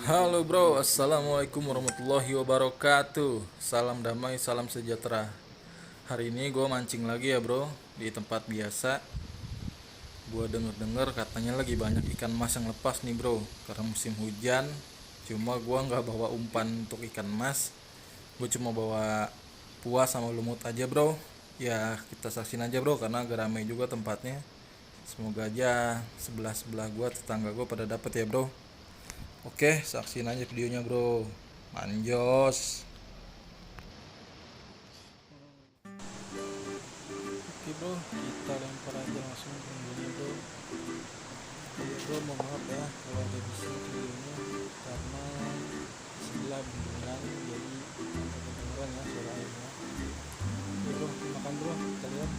Halo bro, assalamualaikum warahmatullahi wabarakatuh. Salam damai, salam sejahtera. Hari ini gue mancing lagi ya bro, di tempat biasa. Gue denger-denger katanya lagi banyak ikan mas yang lepas nih bro, karena musim hujan. Cuma gue nggak bawa umpan untuk ikan mas. Gue cuma bawa puas sama lumut aja bro. Ya kita saksin aja bro, karena agak ramai juga tempatnya. Semoga aja sebelah-sebelah gue, tetangga gue pada dapet ya bro. Oke, saksin aja videonya bro. Manjos. Oke bro, kita lempar aja langsung bumbunya bro. Iya bro, mohon maaf ya kalau ada bising videonya, karena sebelah bimbingan jadi agak kedengeran ya suara airnya. Oke bro, makan bro, kita lihat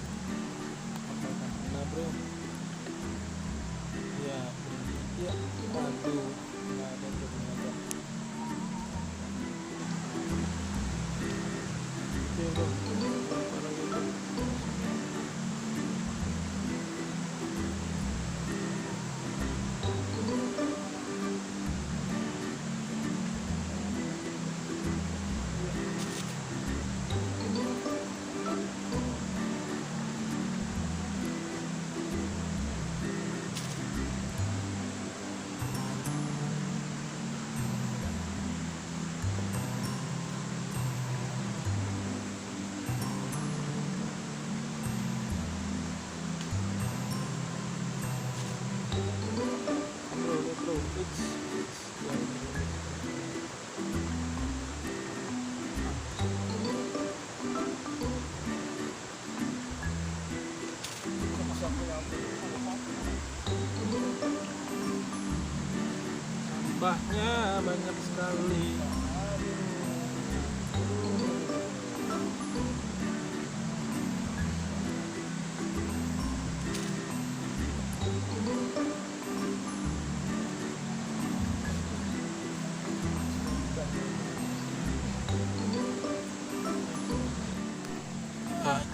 makan mana bro. Ya, berhenti ya. Waduh, nggak ada bro, nggak ada. Oke bro, lempar lagi bro. Bro, lihat bro, yang sampahnya banyak sekali.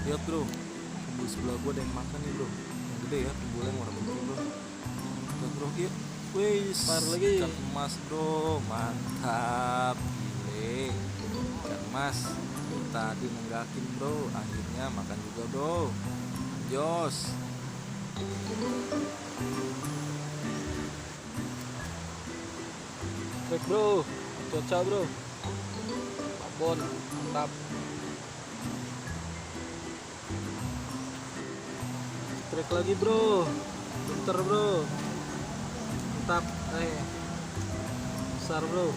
Lihat bro, di sebelah gua ada yang makan nih bro, yang gede ya, tumbulnya warna putih bro. Lihat bro, iya, wih, par lagi ikan emas bro, mantap, gile, ikan emas. Tadi nenggakin bro, akhirnya makan juga bro, jos. Baik bro, cuaca bro, Babon, mantap. Trek lagi bro, bentar bro, mantap, besar bro.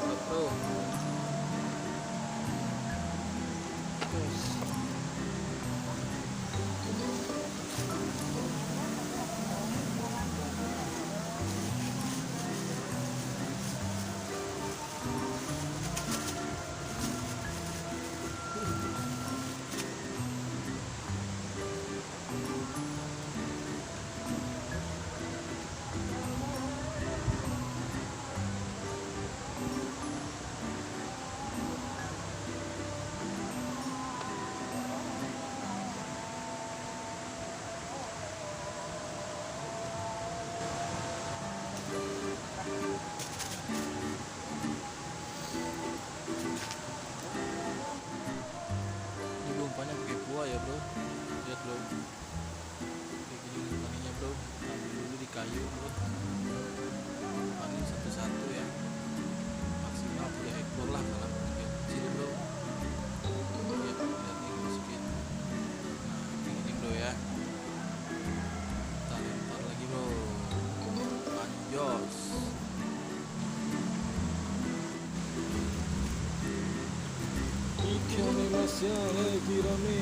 Mantap bro. Yes. Ini umpannya pakai buah ya bro, lihat bro, kayak gini umpannya bro, ambil dulu di kayu bro, umpanin satu-satu ya, maksimal 3 ekor lah kalau yang kecil bro. Lihat nih masukin, nah kayak gini bro ya, kita lempar lagi bro, anjos. Ikan emasnya lagi rame.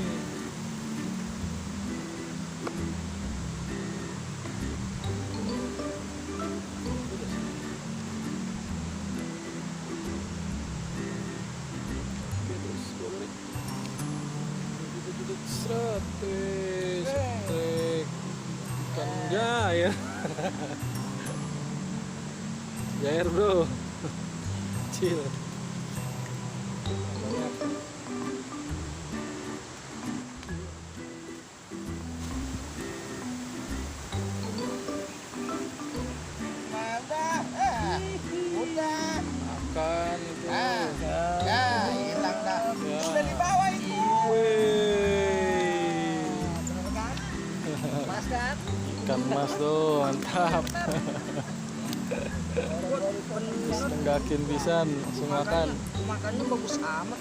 Seratus setrek ikan jair. Jair bro, kecil. Ikan mas tuh mantap. Tenggakin pisan langsung makan. Makannya bagus amat.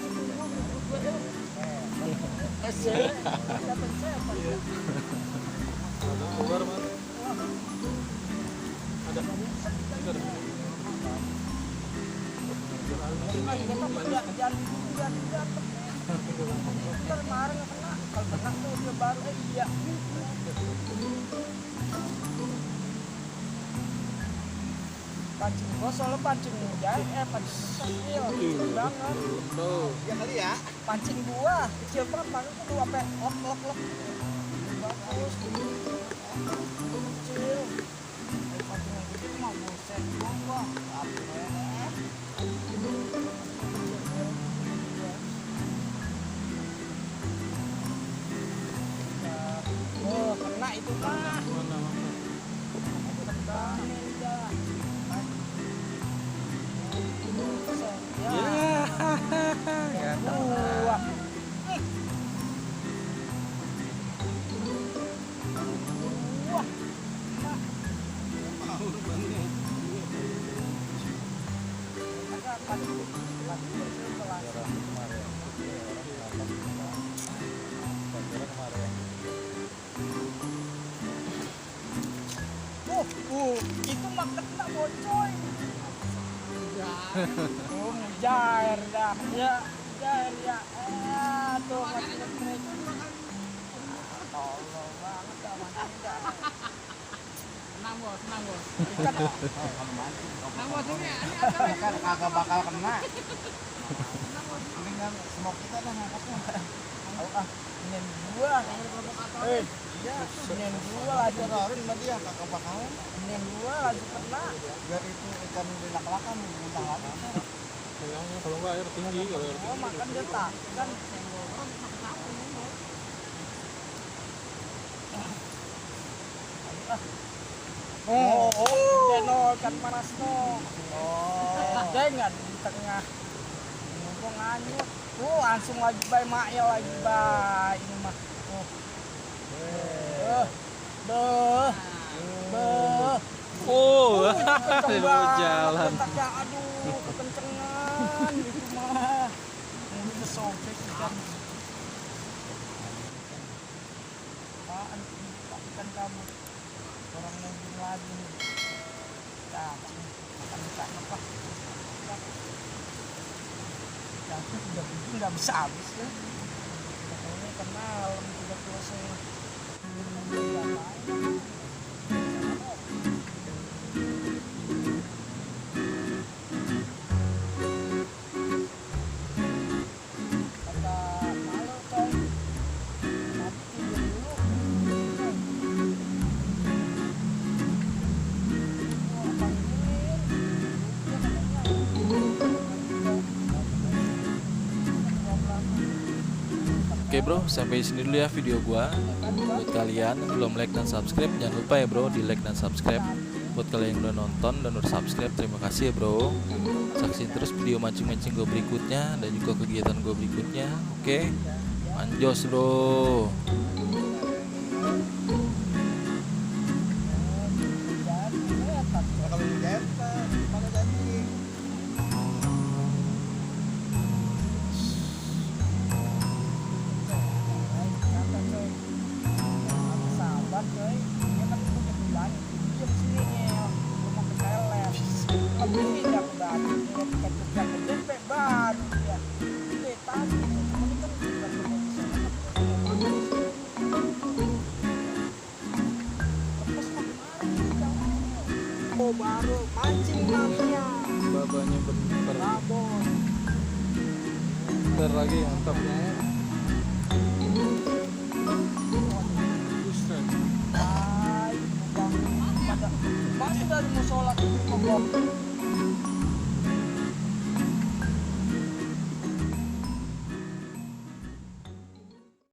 Keluar mas. Ada. Kemarin kena, kalau kena tuh dia baru iya. Pancing gua soalnya pancing muda, pancing kecil banget. Ya kali ya. Pancing gua kecil banget, paling tuh gua sampai lok. Bagus. Kecil. Pancing yang gede mah buset gua. Oh, kena itu mah. Mana? Itu mah kena bocoy. Jair dah, jair ya. Tuh masih kena. Tolong banget dah mancing. Tenang bos. Ikan tenang bos ini kan kagak bakal kena. Mendingan semua kita dah ngangkatnya. Ini gua. Ini gua aja kemarin sama dia kagak bakal. Ini gua lagi kena. Biar itu ikan dilak-lakan muntah lagi. Sayangnya kalau nggak air tinggi, kalau air tinggi Makan dia tak kan. Ikan panas no. Jangan di tengah. Mumpung anyut. Tuh langsung lagi bay mail lagi bay ini mah. jalan. Aduh, kekencengan itu mah. Ini kesobek ikan. Apaan ikan kamu? Orang nungguin lagi nih. Cacing, makan ikan apa? Cacing sudah bikin nggak bisa habis ya. Ini kenal, sudah selesai. Oke bro, sampai sini dulu ya video gua. Buat kalian yang belum like dan subscribe, jangan lupa ya bro di like dan subscribe. Buat kalian yang udah nonton dan udah subscribe, terima kasih ya bro. Saksiin terus video mancing-mancing gue berikutnya dan juga kegiatan gue berikutnya. Oke, manjos bro. Baru mancing maminya Babanya babon bentar lagi mantapnya ya. masih dari musola itu